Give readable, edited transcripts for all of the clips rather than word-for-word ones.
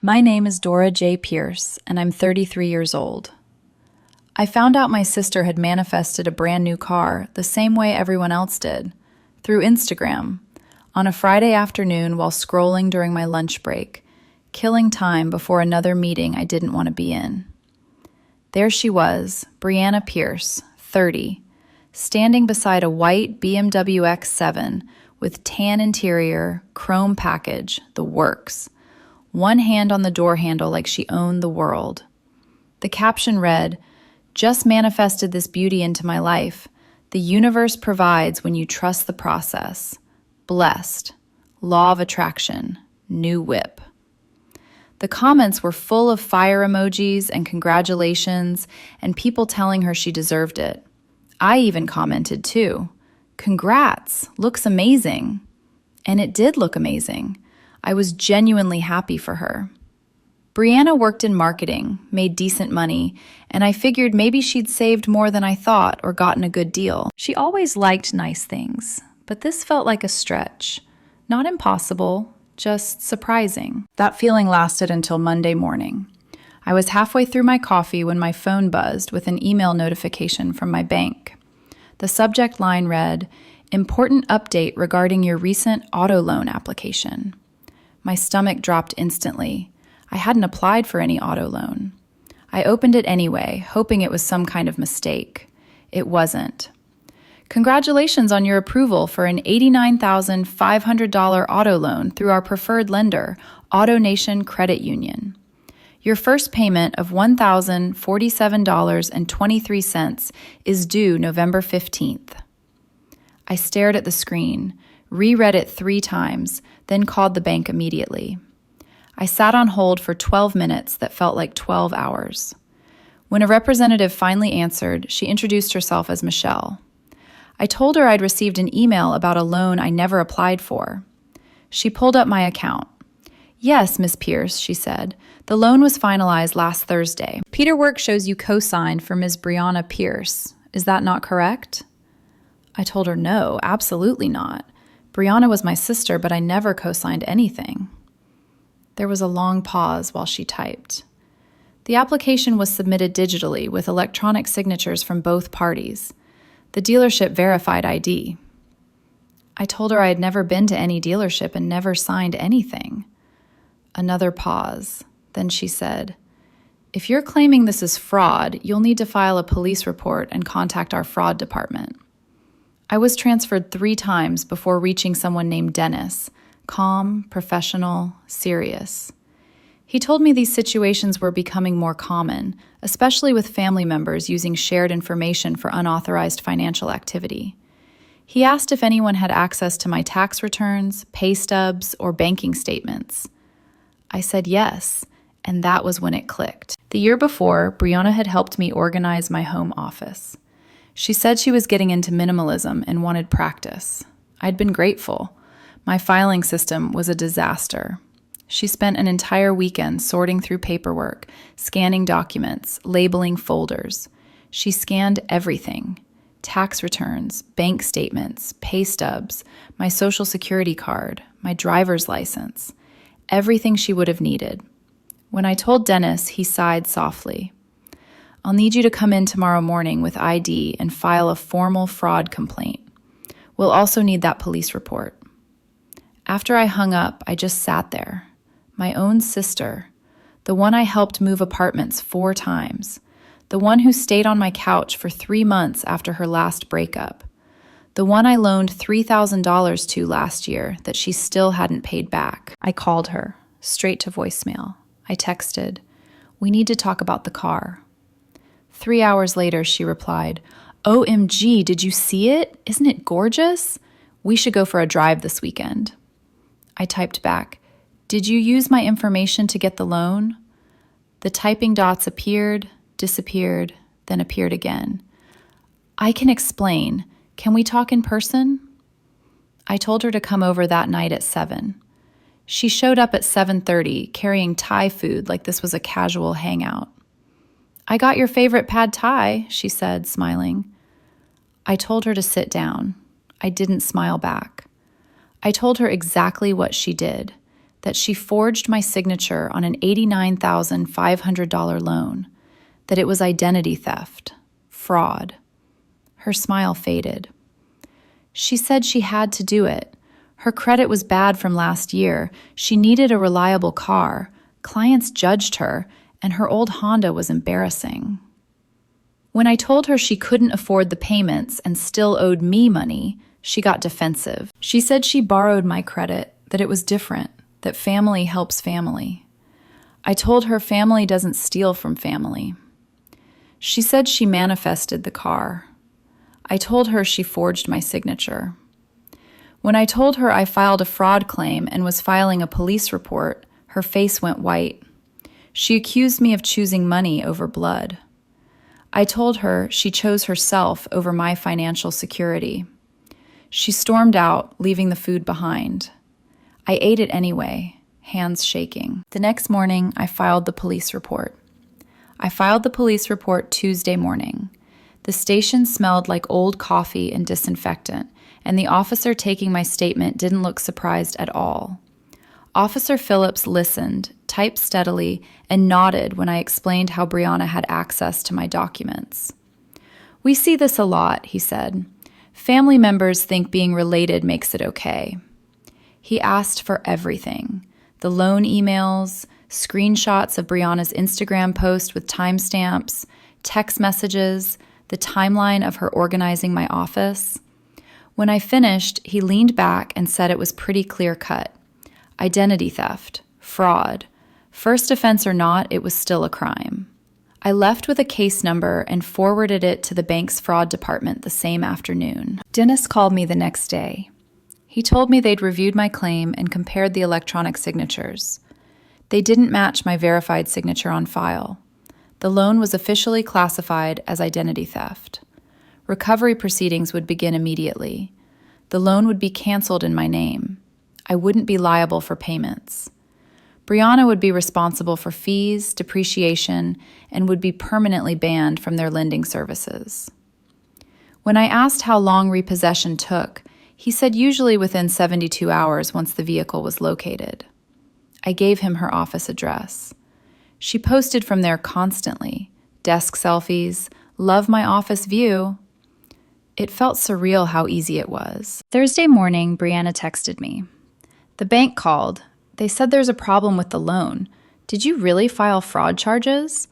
My name is Dora J. Pierce, and I'm 33 years old. I found out my sister had manifested a brand new car the same way everyone else did, through Instagram, on a Friday afternoon while scrolling during my lunch break, killing time before another meeting I didn't want to be in. There she was, Brianna Pierce, 30, standing beside a white BMW X7 with tan interior, chrome package, the works. One hand on the door handle like she owned the world. The caption read, "Just manifested this beauty into my life. The universe provides when you trust the process. Blessed. Law of attraction. New whip." The comments were full of fire emojis and congratulations and people telling her she deserved it. I even commented too. "Congrats, looks amazing." And it did look amazing. I was genuinely happy for her. Brianna worked in marketing, made decent money, and I figured maybe she'd saved more than I thought or gotten a good deal. She always liked nice things, but this felt like a stretch. Not impossible, just surprising. That feeling lasted until Monday morning. I was halfway through my coffee when my phone buzzed with an email notification from my bank. The subject line read, "Important update regarding your recent auto loan application." My stomach dropped instantly. I hadn't applied for any auto loan. I opened it anyway, hoping it was some kind of mistake. It wasn't. "Congratulations on your approval for an $89,500 auto loan through our preferred lender, AutoNation Credit Union. Your first payment of $1,047.23 is due November 15th. I stared at the screen, reread it 3 times, then called the bank immediately. I sat on hold for 12 minutes that felt like 12 hours. When a representative finally answered, she introduced herself as Michelle. I told her I'd received an email about a loan I never applied for. She pulled up my account. "Yes, Ms. Pierce," she said. "The loan was finalized last Thursday. Peterwork shows you co-signed for Ms. Brianna Pierce. Is that not correct?" I told her no, absolutely not. Brianna was my sister, but I never co-signed anything. There was a long pause while she typed. The application was submitted digitally with electronic signatures from both parties. The dealership verified ID. I told her I had never been to any dealership and never signed anything. Another pause. Then she said, "If you're claiming this is fraud, you'll need to file a police report and contact our fraud department." I was transferred 3 times before reaching someone named Dennis, calm, professional, serious. He told me these situations were becoming more common, especially with family members using shared information for unauthorized financial activity. He asked if anyone had access to my tax returns, pay stubs, or banking statements. I said yes, and that was when it clicked. The year before, Brianna had helped me organize my home office. She said she was getting into minimalism and wanted practice. I'd been grateful. My filing system was a disaster. She spent an entire weekend sorting through paperwork, scanning documents, labeling folders. She scanned everything: tax returns, bank statements, pay stubs, my social security card, my driver's license, everything she would have needed. When I told Dennis, he sighed softly. "I'll need you to come in tomorrow morning with ID and file a formal fraud complaint. We'll also need that police report." After I hung up, I just sat there. My own sister, the one I helped move apartments 4 times, the one who stayed on my couch for 3 months after her last breakup, the one I loaned $3,000 to last year that she still hadn't paid back. I called her, straight to voicemail. I texted, "We need to talk about the car." 3 hours later, she replied, "OMG, did you see it? Isn't it gorgeous? We should go for a drive this weekend." I typed back, "Did you use my information to get the loan?" The typing dots appeared, disappeared, then appeared again. "I can explain. Can we talk in person?" I told her to come over that night at 7. She showed up at 7:30, carrying Thai food like this was a casual hangout. "I got your favorite pad Thai," she said, smiling. I told her to sit down. I didn't smile back. I told her exactly what she did. that she forged my signature on an $89,500 loan, that it was identity theft, fraud. Her smile faded. She said she had to do it. Her credit was bad from last year. She needed a reliable car. Clients judged her, and her old Honda was embarrassing. When I told her she couldn't afford the payments and still owed me money, she got defensive. She said she borrowed my credit, that it was different, that family helps family. I told her family doesn't steal from family. She said she manifested the car. I told her she forged my signature. When I told her I filed a fraud claim and was filing a police report, her face went white. She accused me of choosing money over blood. I told her she chose herself over my financial security. She stormed out, leaving the food behind. I ate it anyway, hands shaking. The next morning, I filed the police report. I filed the police report Tuesday morning. The station smelled like old coffee and disinfectant, and the officer taking my statement didn't look surprised at all. Officer Phillips listened, typed steadily, and nodded when I explained how Brianna had access to my documents. "We see this a lot," he said. "Family members think being related makes it okay." He asked for everything: the loan emails, screenshots of Brianna's Instagram post with timestamps, text messages, the timeline of her organizing my office. When I finished, he leaned back and said it was pretty clear-cut. Identity theft, fraud. First offense or not, it was still a crime. I left with a case number and forwarded it to the bank's fraud department the same afternoon. Dennis called me the next day. He told me they'd reviewed my claim and compared the electronic signatures. They didn't match my verified signature on file. The loan was officially classified as identity theft. Recovery proceedings would begin immediately. The loan would be canceled in my name. I wouldn't be liable for payments. Brianna would be responsible for fees, depreciation, and would be permanently banned from their lending services. When I asked how long repossession took, he said usually within 72 hours once the vehicle was located. I gave him her office address. She posted from there constantly. Desk selfies, love my office view. It felt surreal how easy it was. Thursday morning, Brianna texted me. "The bank called. They said there's a problem with the loan. Did you really file fraud charges?"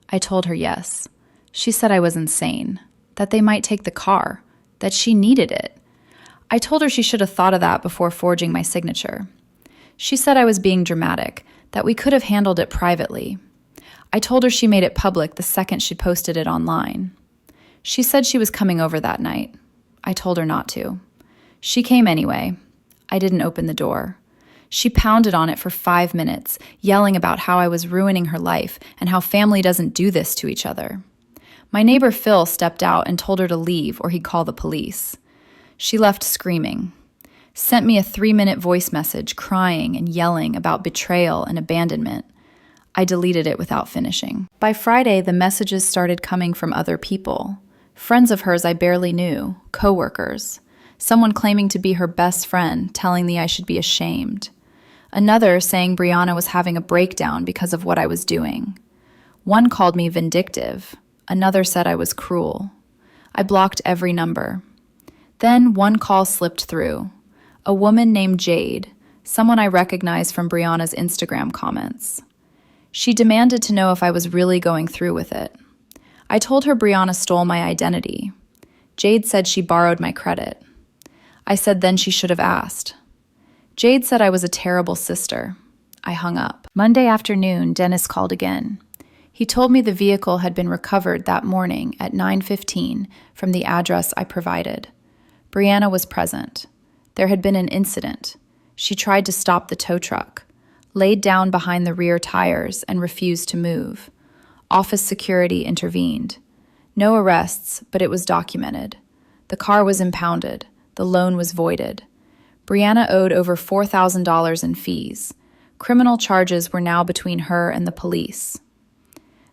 I told her yes. She said I was insane, that they might take the car, that she needed it. I told her she should have thought of that before forging my signature. She said I was being dramatic, that we could have handled it privately. I told her she made it public the second she posted it online. She said she was coming over that night. I told her not to. She came anyway. I didn't open the door. She pounded on it for 5 minutes, yelling about how I was ruining her life and how family doesn't do this to each other. My neighbor Phil stepped out and told her to leave or he'd call the police. She left screaming. Sent me a 3-minute voice message crying and yelling about betrayal and abandonment. I deleted it without finishing. By Friday, the messages started coming from other people. Friends of hers I barely knew, coworkers. Someone claiming to be her best friend, telling me I should be ashamed. Another saying Brianna was having a breakdown because of what I was doing. One called me vindictive. Another said I was cruel. I blocked every number. Then one call slipped through. A woman named Jade, someone I recognized from Brianna's Instagram comments. She demanded to know if I was really going through with it. I told her Brianna stole my identity. Jade said she borrowed my credit. I said then she should have asked. Jade said I was a terrible sister. I hung up. Monday afternoon, Dennis called again. He told me the vehicle had been recovered that morning at 9:15 from the address I provided. Brianna was present. There had been an incident. She tried to stop the tow truck, laid down behind the rear tires, and refused to move. Office security intervened. No arrests, but it was documented. The car was impounded. The loan was voided. Brianna owed over $4,000 in fees. Criminal charges were now between her and the police.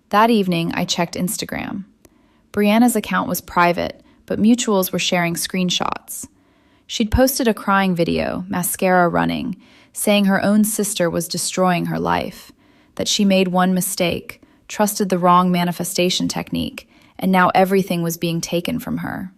That evening, I checked Instagram. Brianna's account was private, but mutuals were sharing screenshots. She'd posted a crying video, mascara running, saying her own sister was destroying her life, that she made one mistake, trusted the wrong manifestation technique, and now everything was being taken from her.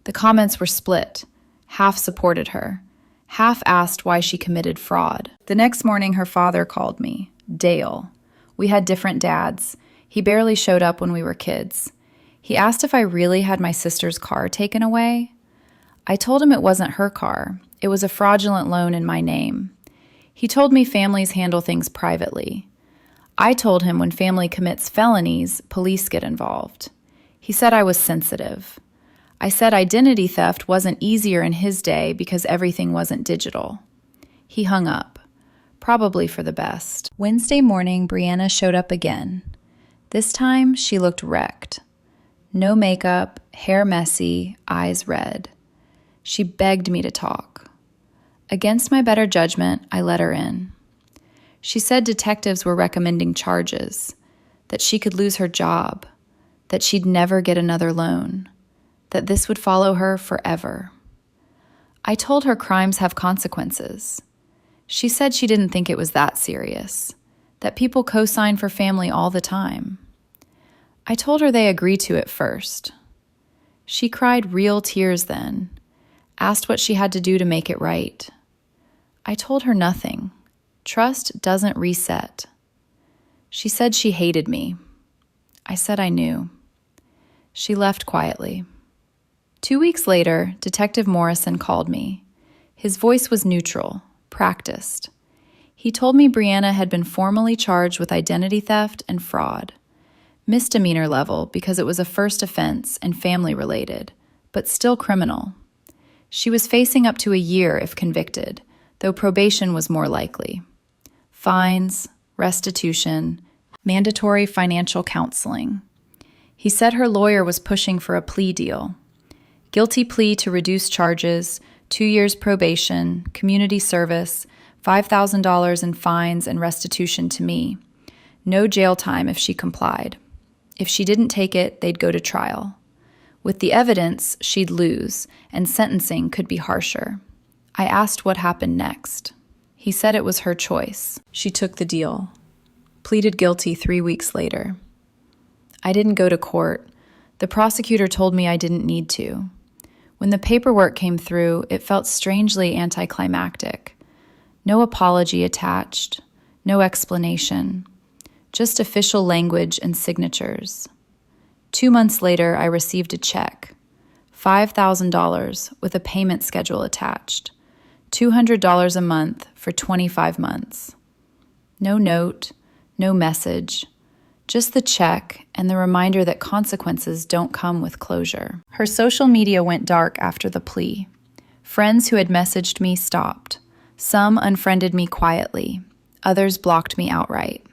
The comments were split. Half supported her. Half asked why she committed fraud. The next morning, her father called me, Dale. We had different dads. He barely showed up when we were kids. He asked if I really had my sister's car taken away. I told him it wasn't her car. It was a fraudulent loan in my name. He told me families handle things privately. I told him when family commits felonies, police get involved. He said I was sensitive. I said identity theft wasn't easier in his day because everything wasn't digital. He hung up, probably for the best. Wednesday morning, Brianna showed up again. This time, she looked wrecked. No makeup, hair messy, eyes red. She begged me to talk. Against my better judgment, I let her in. She said detectives were recommending charges, that she could lose her job, that she'd never get another loan, that this would follow her forever. I told her crimes have consequences. She said she didn't think it was that serious, that people co-sign for family all the time. I told her they agree to it first. She cried real tears then, asked what she had to do to make it right. I told her nothing. Trust doesn't reset. She said she hated me. I said I knew. She left quietly. 2 weeks later, Detective Morrison called me. His voice was neutral, practiced. He told me Brianna had been formally charged with identity theft and fraud. Misdemeanor level because it was a first offense and family related, but still criminal. She was facing up to a year if convicted, though probation was more likely. Fines, restitution, mandatory financial counseling. He said her lawyer was pushing for a plea deal. Guilty plea to reduce charges, 2 years probation, community service, $5,000 in fines and restitution to me. No jail time if she complied. If she didn't take it, they'd go to trial. With the evidence, she'd lose, and sentencing could be harsher. I asked what happened next. He said it was her choice. She took the deal. Pleaded guilty 3 weeks later. I didn't go to court. The prosecutor told me I didn't need to. When the paperwork came through, it felt strangely anticlimactic. No apology attached, no explanation, just official language and signatures. 2 months later, I received a check, $5,000 with a payment schedule attached, $200 a month for 25 months. No note, no message, just the check and the reminder that consequences don't come with closure. Her social media went dark after the plea. Friends who had messaged me stopped. Some unfriended me quietly. Others blocked me outright.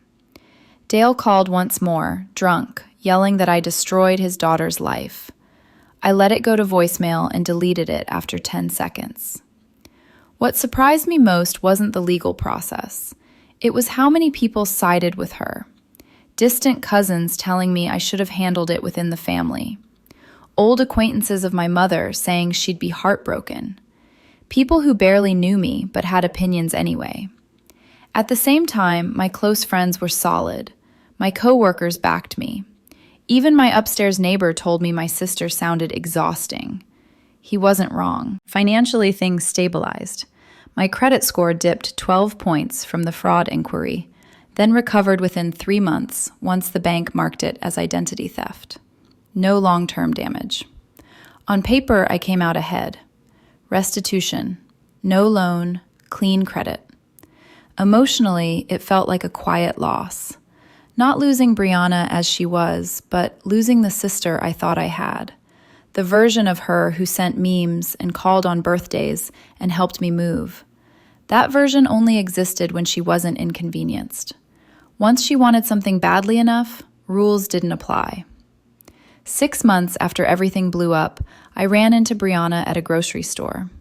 Dale called once more, drunk, yelling that I destroyed his daughter's life. I let it go to voicemail and deleted it after 10 seconds. What surprised me most wasn't the legal process. It was how many people sided with her. Distant cousins telling me I should have handled it within the family. Old acquaintances of my mother saying she'd be heartbroken. People who barely knew me but had opinions anyway. At the same time, my close friends were solid. My coworkers backed me. Even my upstairs neighbor told me my sister sounded exhausting. He wasn't wrong. Financially, things stabilized. My credit score dipped 12 points from the fraud inquiry, then recovered within 3 months once the bank marked it as identity theft. No long-term damage. On paper, I came out ahead. Restitution, no loan, clean credit. Emotionally, it felt like a quiet loss. Not losing Brianna as she was, but losing the sister I thought I had. The version of her who sent memes and called on birthdays and helped me move. That version only existed when she wasn't inconvenienced. Once she wanted something badly enough, rules didn't apply. 6 months after everything blew up, I ran into Brianna at a grocery store.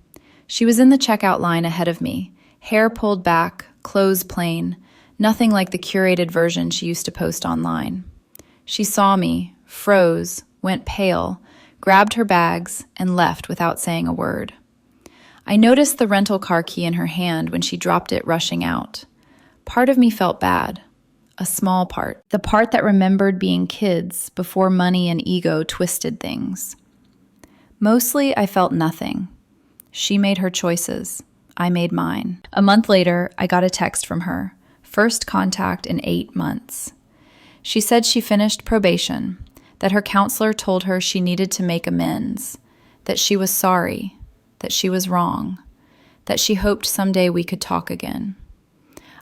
She was in the checkout line ahead of me, hair pulled back, clothes plain, nothing like the curated version she used to post online. She saw me, froze, went pale, grabbed her bags, and left without saying a word. I noticed the rental car key in her hand when she dropped it rushing out. Part of me felt bad. A small part. The part that remembered being kids before money and ego twisted things. Mostly, I felt nothing. She made her choices. I made mine. A month later, I got a text from her. First contact in 8 months. She said she finished probation, that her counselor told her she needed to make amends, that she was sorry, that she was wrong, that she hoped someday we could talk again.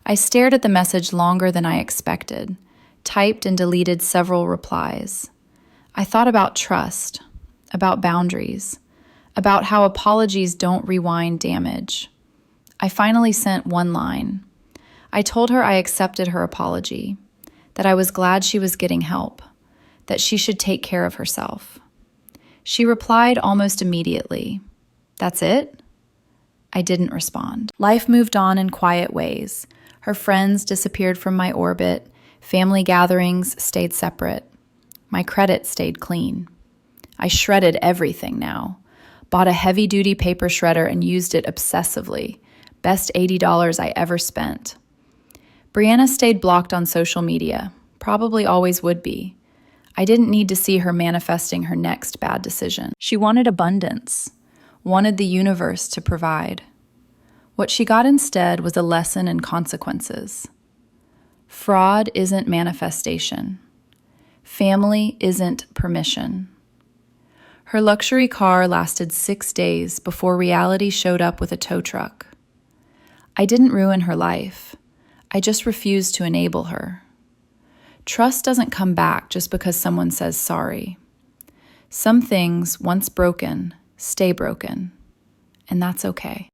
I stared at the message longer than I expected, typed and deleted several replies. I thought about trust, about boundaries, about how apologies don't rewind damage. I finally sent one line. I told her I accepted her apology, that I was glad she was getting help, that she should take care of herself. She replied almost immediately, "That's it?" I didn't respond. Life moved on in quiet ways. Her friends disappeared from my orbit. Family gatherings stayed separate. My credit stayed clean. I shredded everything now. Bought a heavy-duty paper shredder and used it obsessively. Best $80 I ever spent. Brianna stayed blocked on social media. Probably always would be. I didn't need to see her manifesting her next bad decision. She wanted abundance. Wanted the universe to provide. What she got instead was a lesson in consequences. Fraud isn't manifestation. Family isn't permission. Her luxury car lasted 6 days before reality showed up with a tow truck. I didn't ruin her life. I just refused to enable her. Trust doesn't come back just because someone says sorry. Some things, once broken, stay broken, and that's okay.